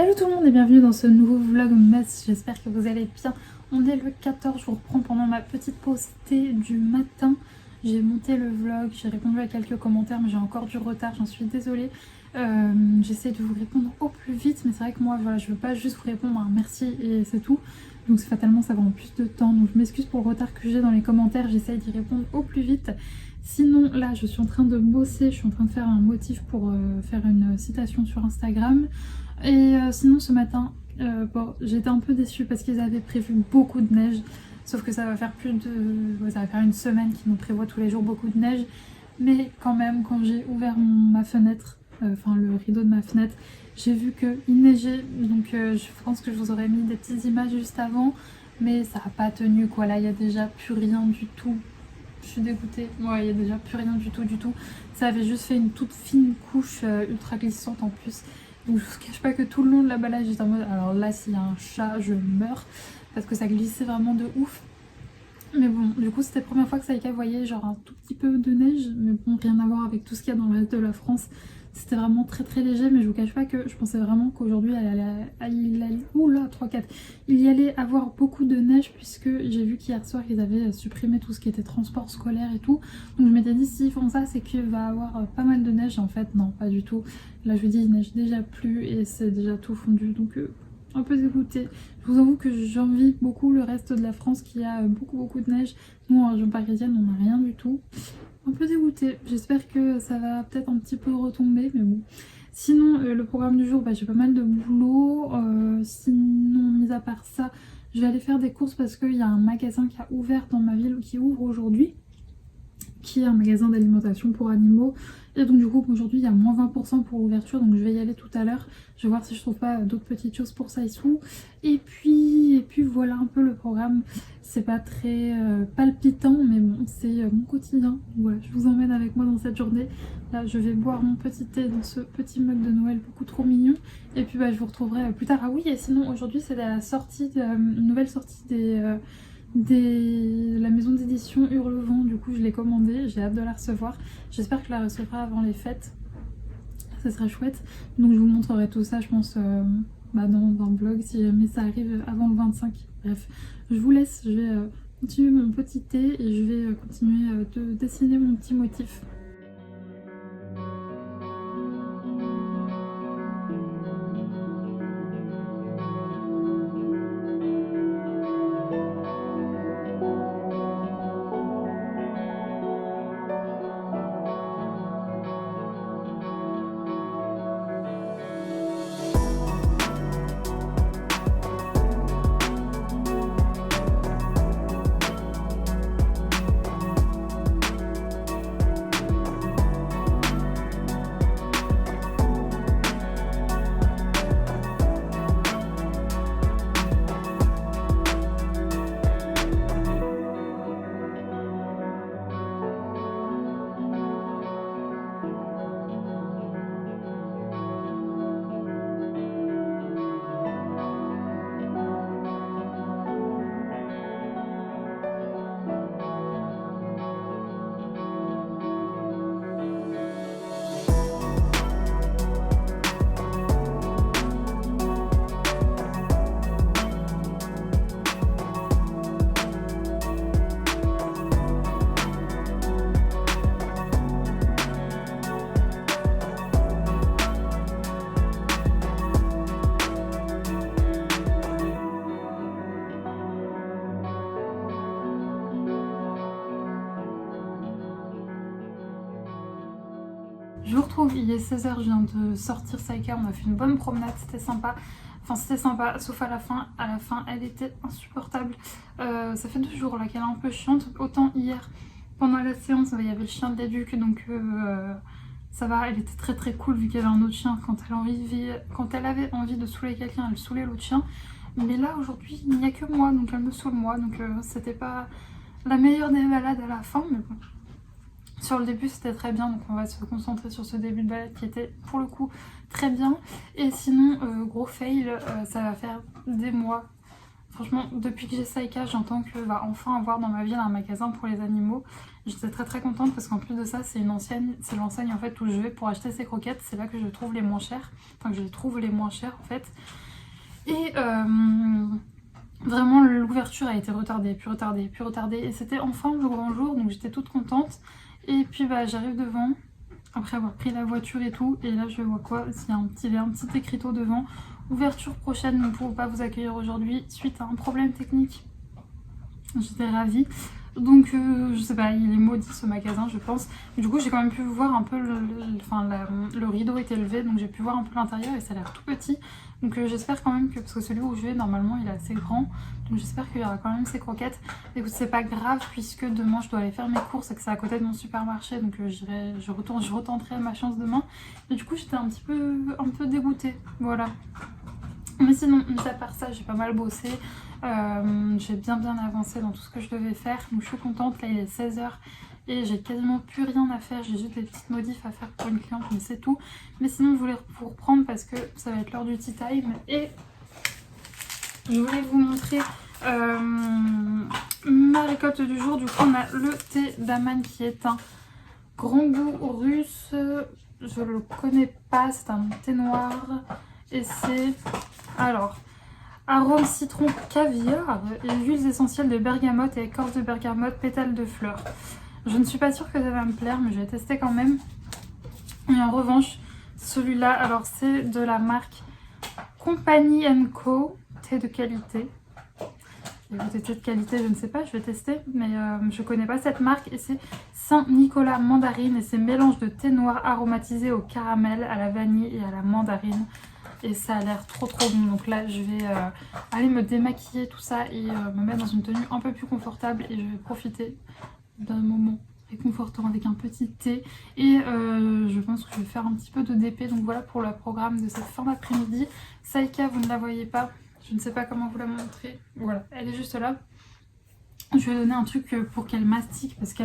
Hello tout le monde et bienvenue dans ce nouveau vlog mess, j'espère que vous allez bien. On est le 14, je vous reprends pendant ma petite pause thé du matin. J'ai monté le vlog, j'ai répondu à quelques commentaires mais j'ai encore du retard, j'en suis désolée. J'essaie de vous répondre au plus vite mais c'est vrai que moi voilà, je veux pas juste vous répondre un merci et c'est tout. Donc fatalement ça va en plus de temps, donc je m'excuse pour le retard que j'ai dans les commentaires, j'essaie d'y répondre au plus vite. Sinon là je suis en train de bosser, je suis en train de faire un motif pour faire une citation sur Instagram. Et sinon ce matin, bon, j'étais un peu déçue parce qu'ils avaient prévu beaucoup de neige. Sauf que ça va faire ça va faire une semaine qu'ils nous prévoient tous les jours beaucoup de neige. Mais quand même, quand j'ai ouvert ma fenêtre, enfin le rideau de ma fenêtre, j'ai vu qu'il neigeait. Donc je pense que je vous aurais mis des petites images juste avant. Mais ça n'a pas tenu quoi. Là, il n'y a déjà plus rien du tout. Je suis dégoûtée. Ouais, il n'y a déjà plus rien du tout. Ça avait juste fait une toute fine couche ultra glissante en plus. Donc je vous cache pas que tout le long de la balade j'étais en mode alors là s'il y a un chat je meurs parce que ça glissait vraiment de ouf. Mais bon, du coup c'était la première fois que Saïka voyait genre un tout petit peu de neige, mais bon rien à voir avec tout ce qu'il y a dans le reste de la France. C'était vraiment très léger, mais je vous cache pas que je pensais vraiment qu'aujourd'hui oula 3-4, il y allait avoir beaucoup de neige puisque j'ai vu qu'hier soir ils avaient supprimé tout ce qui était transport scolaire et tout. Donc je m'étais dit s'ils font ça c'est qu'il va avoir pas mal de neige. En fait non, pas du tout. Là je vous dis il neige déjà plus et c'est déjà tout fondu donc un peu dégoûtée. Je vous avoue que j'envie beaucoup le reste de la France qui a beaucoup de neige. Nous en région parisienne on n'a rien du tout. Un peu dégoûtée. J'espère que ça va peut-être un petit peu retomber, mais bon. Sinon, le programme du jour, j'ai pas mal de boulot. Sinon, mis à part ça, je vais aller faire des courses parce qu'il y a un magasin qui a ouvert dans ma ville, qui ouvre aujourd'hui, qui est un magasin d'alimentation pour animaux. Et donc du coup aujourd'hui il y a moins 20% pour l'ouverture, donc je vais y aller tout à l'heure. Je vais voir si je trouve pas d'autres petites choses pour Saïsou. Et puis voilà un peu le programme. C'est pas très palpitant mais bon c'est mon quotidien. Voilà, je vous emmène avec moi dans cette journée. Là je vais boire mon petit thé dans ce petit mug de Noël beaucoup trop mignon. Et puis je vous retrouverai plus tard. Ah oui, et sinon aujourd'hui c'est la sortie, une nouvelle sortie la maison d'édition Hurlevent. Du coup je l'ai commandée, j'ai hâte de la recevoir. J'espère que je la recevrai avant les fêtes, ça serait chouette. Donc je vous montrerai tout ça je pense dans le vlog si jamais ça arrive avant le 25. Bref, je vous laisse, je vais continuer mon petit thé et je vais continuer de dessiner mon petit motif. Je vous retrouve, il est 16h, je viens de sortir Saïka, on a fait une bonne promenade, c'était sympa. Enfin c'était sympa, sauf à la fin elle était insupportable. Ça fait 2 jours là qu'elle est un peu chiante, autant hier pendant la séance il y avait le chien de l'éduc donc ça va, elle était très cool vu qu'il y avait un autre chien. Quand elle avait envie de saouler quelqu'un, elle saoulait l'autre chien. Mais là aujourd'hui il n'y a que moi, donc elle me saoule moi, donc c'était pas la meilleure des balades à la fin, mais bon. Sur le début c'était très bien, donc on va se concentrer sur ce début de balade qui était pour le coup très bien. Et sinon gros fail, ça va faire des mois Franchement, depuis que j'ai Saïka, j'entends que va enfin avoir dans ma ville un magasin pour les animaux. J'étais très contente parce qu'en plus de ça, c'est l'enseigne en fait où je vais pour acheter ces croquettes. C'est là que je trouve les moins chères, enfin que je les trouve les moins chères en fait. Et vraiment l'ouverture a été retardée, puis retardée. Et c'était enfin le grand jour, donc j'étais toute contente. Et puis bah j'arrive devant, après avoir pris la voiture et tout, et là je vois quoi? Il y a un petit écriteau devant. Ouverture prochaine, nous ne pouvons pas vous accueillir aujourd'hui suite à un problème technique. J'étais ravie. Donc je sais pas, il est maudit ce magasin je pense. Du coup j'ai quand même pu voir un peu le rideau était levé, donc j'ai pu voir un peu l'intérieur et ça a l'air tout petit. Donc j'espère quand même que, parce que celui où je vais normalement il est assez grand, donc j'espère qu'il y aura quand même ces croquettes. Écoute, c'est pas grave puisque demain je dois aller faire mes courses et que c'est à côté de mon supermarché, donc je retenterai ma chance demain. Et du coup j'étais un peu dégoûtée, voilà. Mais sinon, mis à part ça, j'ai pas mal bossé. J'ai bien avancé dans tout ce que je devais faire. Donc je suis contente. Là, il est 16h et j'ai quasiment plus rien à faire. J'ai juste des petites modifs à faire pour une cliente, mais c'est tout. Mais sinon, je voulais vous reprendre parce que ça va être l'heure du tea time. Et je voulais vous montrer ma récolte du jour. Du coup, on a le thé d'Aman qui est un grand goût russe. Je le connais pas. C'est un thé noir. Et c'est... Alors, arôme citron caviar et huiles essentielles de bergamote et écorce de bergamote, pétales de fleurs. Je ne suis pas sûre que ça va me plaire, mais je vais tester quand même. Et en revanche, celui-là, alors c'est de la marque Compagnie Co, thé de qualité. Thé de qualité, je ne sais pas, je vais tester, mais je connais pas cette marque. Et c'est Saint-Nicolas mandarine et c'est mélange de thé noir aromatisé au caramel, à la vanille et à la mandarine. Et ça a l'air trop bon. Donc là je vais aller me démaquiller tout ça et me mettre dans une tenue un peu plus confortable. Et je vais profiter d'un moment réconfortant avec un petit thé. Et je pense que je vais faire un petit peu de DP. Donc voilà pour le programme de cette fin d'après-midi. Saïka, vous ne la voyez pas. Je ne sais pas comment vous la montrer. Voilà, elle est juste là. Je vais donner un truc pour qu'elle mastique parce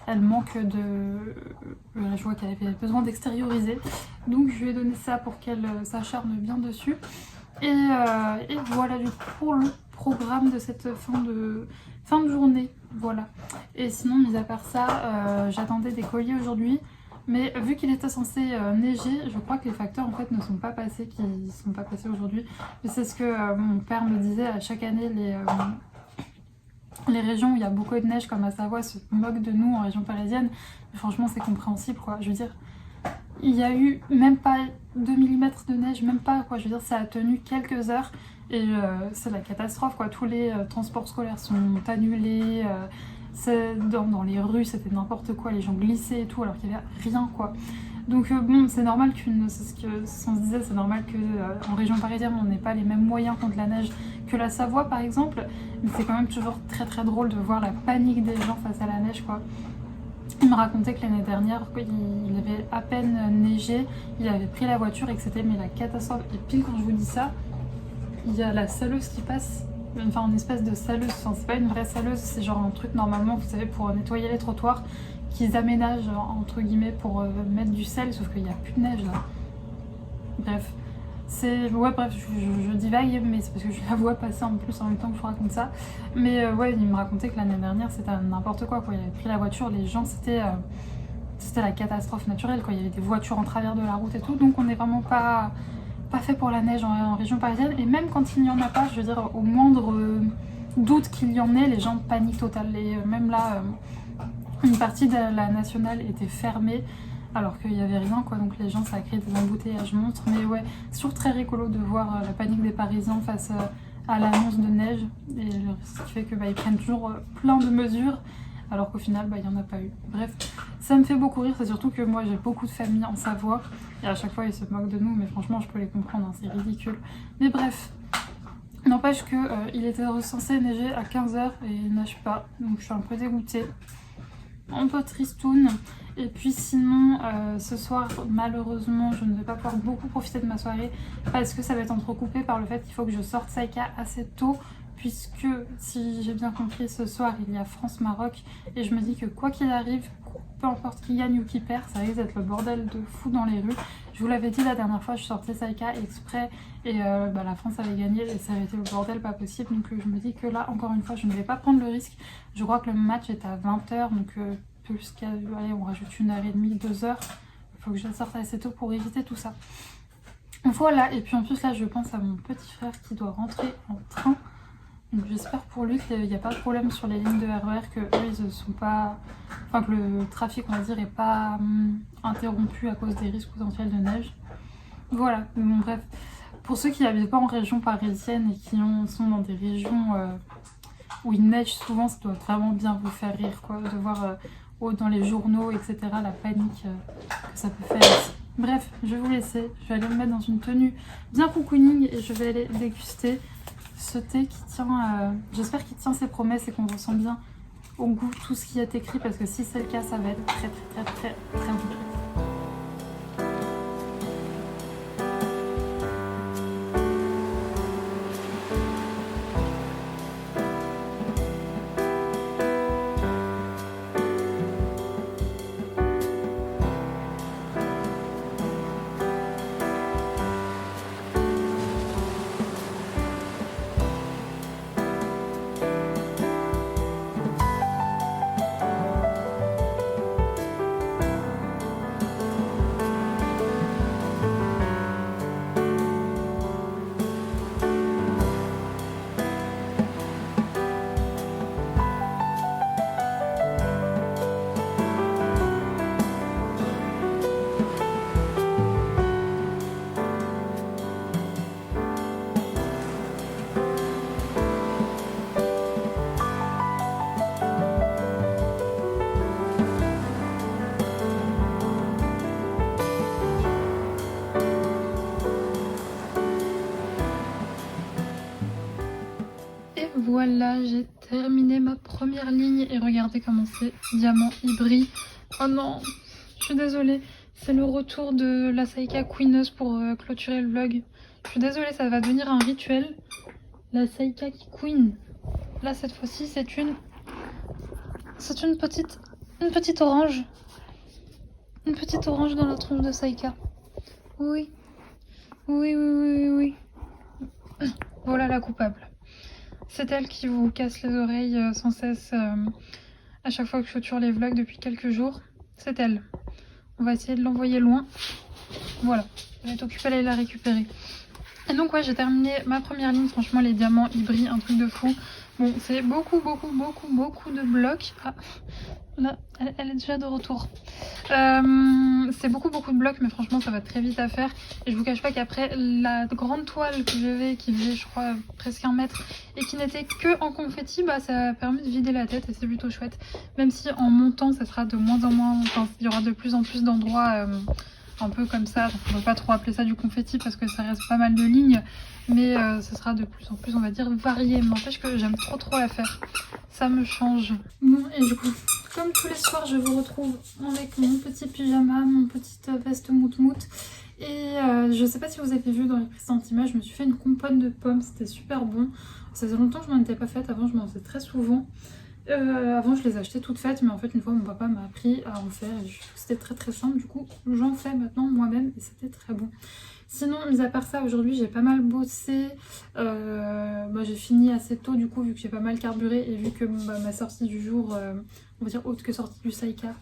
elle manque de... je vois qu'elle avait besoin d'extérioriser. Donc je lui ai donné ça pour qu'elle s'acharne bien dessus. Et voilà du coup pour le programme de cette fin de journée. Voilà. Et sinon, mis à part ça, j'attendais des colis aujourd'hui. Mais vu qu'il était censé neiger, je crois que les facteurs en fait ne sont pas passés, aujourd'hui. C'est ce que mon père me disait à chaque année, les régions où il y a beaucoup de neige comme à Savoie se moquent de nous en région parisienne. Mais franchement c'est compréhensible quoi, je veux dire. Il y a eu même pas 2 mm de neige, même pas quoi, je veux dire ça a tenu quelques heures et c'est la catastrophe quoi. Tous les transports scolaires sont annulés, dans les rues c'était n'importe quoi, les gens glissaient et tout alors qu'il n'y avait rien quoi. Donc bon, c'est normal c'est ce qu'on se disait, c'est normal qu'en région parisienne on n'ait pas les mêmes moyens contre la neige que la Savoie par exemple, mais c'est quand même toujours très drôle de voir la panique des gens face à la neige quoi. Il me racontait que l'année dernière, il avait à peine neigé, il avait pris la voiture et que c'était mais la catastrophe. Et pile quand je vous dis ça, il y a la saleuse qui passe, enfin une espèce de saleuse, enfin c'est pas une vraie saleuse, c'est genre un truc normalement vous savez pour nettoyer les trottoirs, qu'ils aménagent entre guillemets pour mettre du sel, sauf qu'il n'y a plus de neige là. Bref, je divague, mais c'est parce que je la vois passer en plus en même temps que je vous raconte ça. Mais ouais, il me racontait que l'année dernière c'était n'importe quoi. Il avait pris la voiture, les gens c'était la catastrophe naturelle quoi. Il y avait des voitures en travers de la route et tout, donc on n'est vraiment pas fait pour la neige en région parisienne. Et même quand il n'y en a pas, je veux dire, au moindre doute qu'il y en ait, les gens paniquent total. Et même là, une partie de la nationale était fermée alors qu'il n'y avait rien quoi, donc les gens ça a créé des embouteillages monstres. Mais ouais, c'est toujours très rigolo de voir la panique des Parisiens face à l'annonce de neige, et ce qui fait que ils prennent toujours plein de mesures alors qu'au final il n'y en a pas eu. Bref, ça me fait beaucoup rire, c'est surtout que moi j'ai beaucoup de familles en Savoie et à chaque fois ils se moquent de nous, mais franchement je peux les comprendre, hein, c'est ridicule. Mais bref, n'empêche que il était censé neiger à 15h et il neige pas, donc je suis un peu dégoûtée, un peu tristoune. Et puis sinon, ce soir, malheureusement, je ne vais pas pouvoir beaucoup profiter de ma soirée parce que ça va être entrecoupé par le fait qu'il faut que je sorte Saïka assez tôt, puisque, si j'ai bien compris, ce soir, il y a France-Maroc et je me dis que quoi qu'il arrive, peu importe qui gagne ou qui perd, ça risque d'être le bordel de fou dans les rues. Je vous l'avais dit la dernière fois, je sortais Saika exprès et la France avait gagné et ça avait été le bordel pas possible. Donc je me dis que là, encore une fois, je ne vais pas prendre le risque. Je crois que le match est à 20 h, donc plus qu'à... Allez, on rajoute 1h30, 2 h. Il faut que je sorte assez tôt pour éviter tout ça. Voilà, et puis en plus là, je pense à mon petit frère qui doit rentrer en train. Donc j'espère pour lui qu'il n'y a pas de problème sur les lignes de RER, que eux ils ne sont pas... Enfin que le trafic on va dire est pas interrompu à cause des risques potentiels de neige. Voilà, bon bref. Pour ceux qui n'habitent pas en région parisienne et qui sont dans des régions où il neige souvent, ça doit vraiment bien vous faire rire quoi, de voir dans les journaux etc. la panique que ça peut faire ici. Bref, je vais vous laisser, je vais aller me mettre dans une tenue bien cocooning et je vais aller déguster ce thé qui tient, j'espère qu'il tient ses promesses et qu'on ressent bien au goût tout ce qui est écrit, parce que si c'est le cas, ça va être très très très très très bon. Voilà, j'ai terminé ma première ligne et regardez comment c'est diamant, il brille. Oh non, je suis désolée, c'est le retour de la Saika Queeneuse pour clôturer le vlog. Je suis désolée, ça va devenir un rituel. La Saika qui queen. Là cette fois-ci c'est une petite orange. Une petite orange dans la tronche de Saika. Oui, oui, oui, oui, oui. Voilà la coupable. C'est elle qui vous casse les oreilles sans cesse à chaque fois que je clôture les vlogs depuis quelques jours. C'est elle. On va essayer de l'envoyer loin. Voilà, je vais être occupée à aller la récupérer. Et donc ouais, j'ai terminé ma première ligne. Franchement, les diamants, ils brillent, un truc de fou. Bon, c'est beaucoup de blocs. Ah, là, elle est déjà de retour. C'est beaucoup de blocs, mais franchement, ça va très vite à faire. Et je vous cache pas qu'après, la grande toile que j'avais, qui faisait, je crois, presque 1 mètre, et qui n'était que en confetti, bah ça a permis de vider la tête, et c'est plutôt chouette. Même si en montant, ça sera de moins en moins, enfin, il y aura de plus en plus d'endroits un peu comme ça. Donc, on ne peut pas trop appeler ça du confetti parce que ça reste pas mal de lignes, mais ça sera de plus en plus, on va dire, varié. Mais n'empêche que j'aime trop la faire, ça me change. Bon, et du coup, comme tous les soirs, je vous retrouve avec mon petit pyjama, mon petite veste mout-mout. Et je sais pas si vous avez vu dans les précédentes images, je me suis fait une compote de pommes, c'était super bon. Ça faisait longtemps que je m'en étais pas faite, avant je m'en faisais très souvent. Avant je les achetais toutes faites, mais en fait une fois mon papa m'a appris à en faire et c'était très simple, du coup j'en fais maintenant moi-même et c'était très bon. Sinon, mis à part ça, aujourd'hui j'ai pas mal bossé, j'ai fini assez tôt du coup vu que j'ai pas mal carburé et vu que ma sortie du jour, on va dire autre que sortie du Saika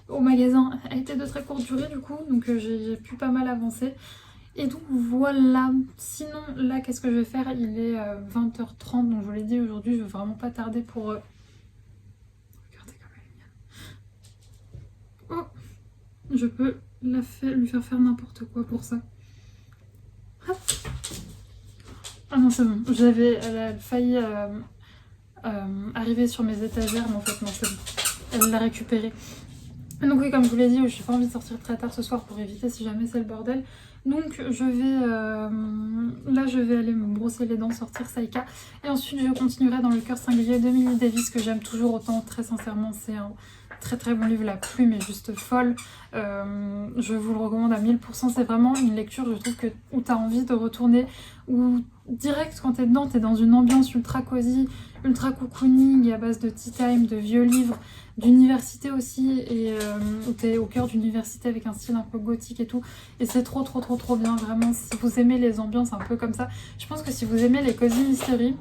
au magasin, a été de très courte durée du coup, donc j'ai pu pas mal avancer. Et donc voilà, sinon là qu'est-ce que je vais faire, il est 20h30, donc je vous l'ai dit aujourd'hui je vais vraiment pas tarder pour... Regardez comme elle est mignonne. Oh, je peux lui faire faire n'importe quoi pour ça. Hop. Ah non c'est bon, elle a failli arriver sur mes étagères, mais en fait non c'est bon, elle l'a récupérée. Donc oui, comme je vous l'ai dit, je n'ai pas envie de sortir très tard ce soir pour éviter si jamais c'est le bordel. Donc je vais là je vais aller me brosser les dents, sortir Saika. Et ensuite je continuerai dans le cœur singulier de Millie Davis que j'aime toujours autant, très sincèrement. très très bon livre, la plume est juste folle. Je vous le recommande à 1000%, c'est vraiment une lecture, je trouve, où t'as envie de retourner, où direct quand t'es dedans, t'es dans une ambiance ultra cosy, ultra cocooning, à base de tea time, de vieux livres, d'université aussi, et où t'es au cœur d'université avec un style un peu gothique et tout, et c'est trop trop trop trop bien, vraiment, si vous aimez les ambiances un peu comme ça. Je pense que si vous aimez les cozy mystery,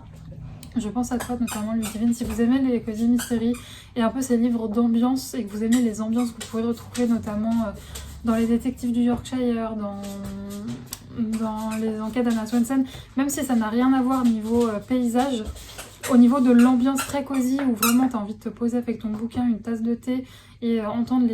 je pense à toi notamment Ludivine, si vous aimez les cozy mystery et un peu ces livres d'ambiance et que vous aimez les ambiances que vous pouvez retrouver notamment dans les détectives du Yorkshire, dans les enquêtes d'Anna Swenson, même si ça n'a rien à voir niveau paysage, au niveau de l'ambiance très cosy où vraiment tu as envie de te poser avec ton bouquin, une tasse de thé et entendre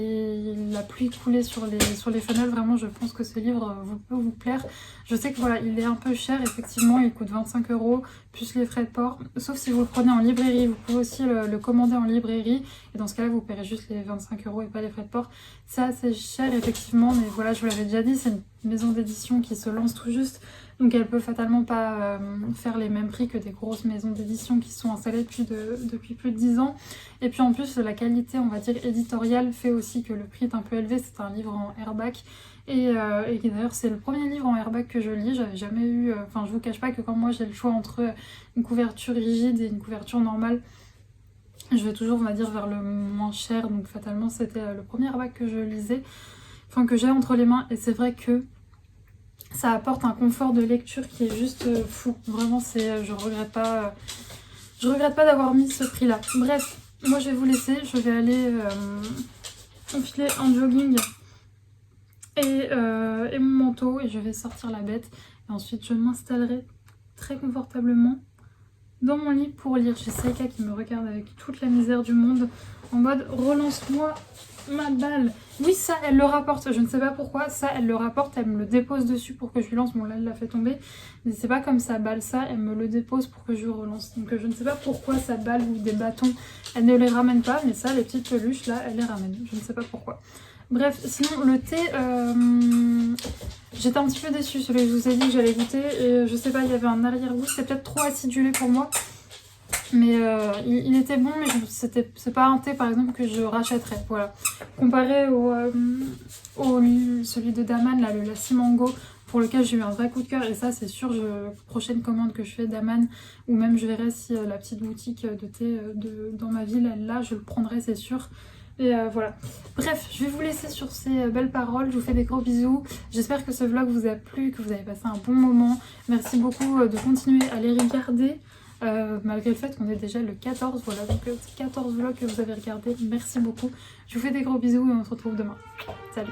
la pluie couler sur les fenêtres, vraiment je pense que ce livre peut vous plaire. Je sais que voilà, il est un peu cher, effectivement, il coûte 25 € plus les frais de port, sauf si vous le prenez en librairie, vous pouvez aussi le commander en librairie et dans ce cas-là vous paierez juste les 25 € et pas les frais de port. C'est assez cher effectivement, mais voilà, je vous l'avais déjà dit, c'est une maison d'édition qui se lance tout juste, donc elle peut fatalement pas faire les mêmes prix que des grosses maisons d'édition qui sont installées depuis plus de 10 ans. Et puis en plus la qualité, on va dire éditoriale, fait aussi que le prix est un peu élevé. C'est un livre en airback et d'ailleurs c'est le premier livre en airback que je lis. J'avais jamais eu, enfin je vous cache pas que quand moi j'ai le choix entre une couverture rigide et une couverture normale, je vais toujours, on va dire, vers le moins cher. Donc fatalement c'était le premier airback que je lisais, enfin que j'ai entre les mains, et c'est vrai que ça apporte un confort de lecture qui est juste fou. Vraiment, je regrette pas d'avoir mis ce prix-là. Bref, moi je vais vous laisser. Je vais aller enfiler un jogging et mon manteau et je vais sortir la bête. Et ensuite, je m'installerai très confortablement dans mon lit pour lire. J'ai Saïka qui me regarde avec toute la misère du monde en mode relance-moi ma balle. Oui, ça elle le rapporte, je ne sais pas pourquoi, ça elle le rapporte, elle me le dépose dessus pour que je lui lance. Bon là elle l'a fait tomber, mais c'est pas comme sa balle, ça elle me le dépose pour que je lui relance. Donc je ne sais pas pourquoi sa balle ou des bâtons elle ne les ramène pas, mais ça les petites peluches là elle les ramène, je ne sais pas pourquoi. Bref, sinon le thé, j'étais un petit peu déçue, celui que je vous ai dit que j'allais goûter, et je sais pas, il y avait un arrière-goût, c'était peut-être trop acidulé pour moi. Mais il était bon, mais c'est pas un thé par exemple que je rachèterais, voilà. Comparé celui de Daman, là, le Lassi Mango, pour lequel j'ai eu un vrai coup de cœur, et ça c'est sûr, prochaine commande que je fais Daman, ou même je verrai si la petite boutique de thé dans ma ville, elle là, je le prendrai, c'est sûr. Et voilà. Bref, je vais vous laisser sur ces belles paroles. Je vous fais des gros bisous. J'espère que ce vlog vous a plu, que vous avez passé un bon moment. Merci beaucoup de continuer à les regarder. Malgré le fait qu'on est déjà le 14, voilà, donc 14 vlogs que vous avez regardé, merci beaucoup. Je vous fais des gros bisous et on se retrouve demain. Salut!